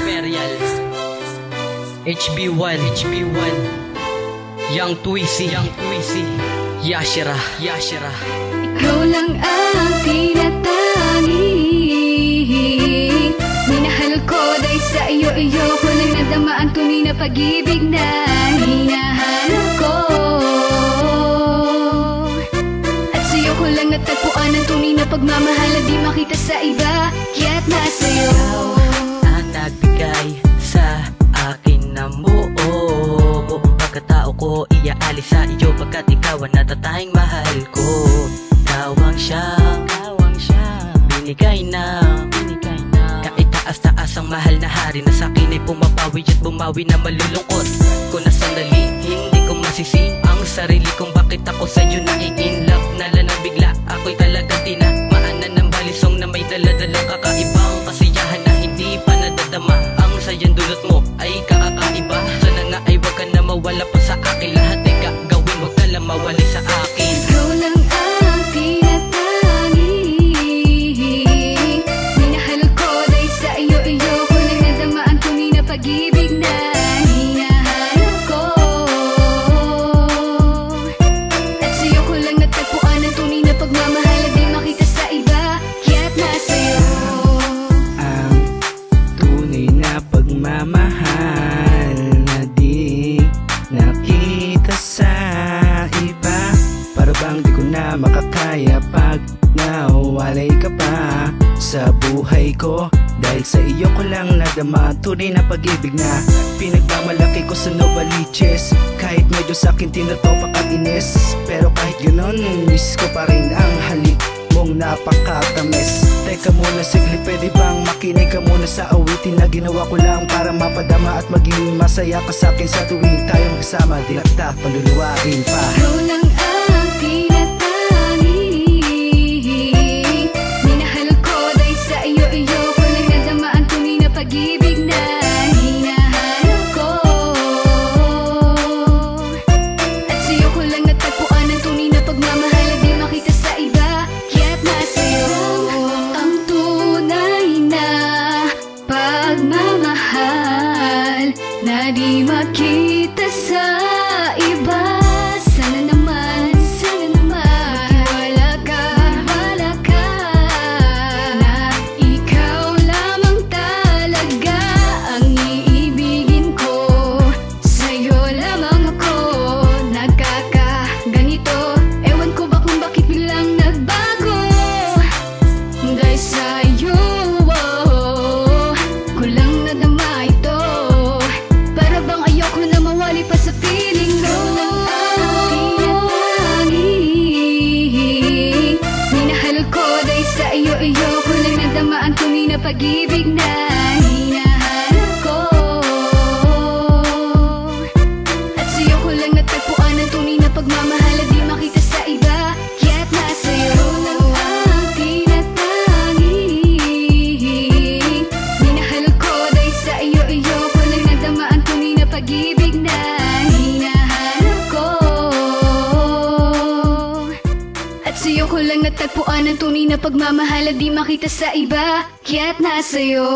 Imperial HB1 Young Twisty Yashira Ikaw lang ang tinatangi. Minahal ko dahil sa iyo ko lang nadama ang tunay na pag-ibig na hinahanap ko. At sa iyo ko lang natagpuan ang tunay na pagmamahal na di makita sa iba, kaya't nasa iyo. Ang nagbigay sa akin ng buo, buong pagkatao ko iaalis sa iyo pagkat ikaw ang natatahing mahal ko. Tawang siya binigay na kahit taas ang mahal na hari na sa'kin ay pumapawi at bumawi na malulungkot ko na sandali. Hindi ko masisi ang sarili kung bakit ako sa'yo nai-inlove. Nalanang bigla ako'y talagang tinamaanan ng balisong na may daladalang kakaibang kasiyahan na hindi pa nadadama. Ang sayang dulot mo ay kakakaiba. Sana nga ay wag ka na mawala pa sa akin. Lahat ay gagawin, wag ka lang mawali sa akin. Ikaw lang ang tinatangi. Minahal ko dahil sa iyo ko lang nadama ang tunay na pag-ibig na hinahanap ko. At sa iyo ko lang natagpuan ang tunay na pagmamahal na di makita sa iba, kaya't nasa iyo. Ang tunay na pagmamahal na di nakita sa iba. Para bang di ko na makakaya pag nawalay ka pa sa buhay ko. Dahil sa iyo ko lang nadama tunay na pag-ibig na pinagmamalaki ko sa Novaliches. Kahit medyo sa'kin tinatopak at inis, pero kahit gano'n miss ko pa rin ang halik mong napakatamis. Teka muna sigli, pwede bang makinig ka muna sa awitin na ginawa ko lang para mapadama at maging masaya ka sa'kin sa tuwing tayo magkasama. Di nakta paluluwain pa. Ikaw lang ang tinatangi. Minahal ko dahil sa iyo ko lang nadama ang tunay na pag-ibig na hinahanap ko. At sa iyo ko lang natagpuan ang tunay na pagmamahal na di makita sa iba, kaya't nasa iyo. Ang tunay na pagmamahal na di makita sa iba. Sana naman magtiwala ka na ikaw lamang talaga ang iibigin ko. Sa'yo lamang ako nagkakaganito. Ewan ko ba kung bakit biglang nagbago. Dahil sa'yo ko lang nadama ito. Para bang ayoko na mawali pa sa feeling mo. Minahal ko dahil sa iyo ko lang nadama ang tunay na pag-ibig na hinahanap ko. At sa iyo ko lang natagpuan ang tunay na pagmamahal na di makita sa iba, kaya't nasa iyo. Ang tinatangi. Minahal ko dahil sa iyo ko lang nadama ang tunay na pag-ibig na hinahanap ko. At sa iyo ko lang natagpuan ang tunay na pagmamahal na di makita sa iba, kaya't nasa iyo.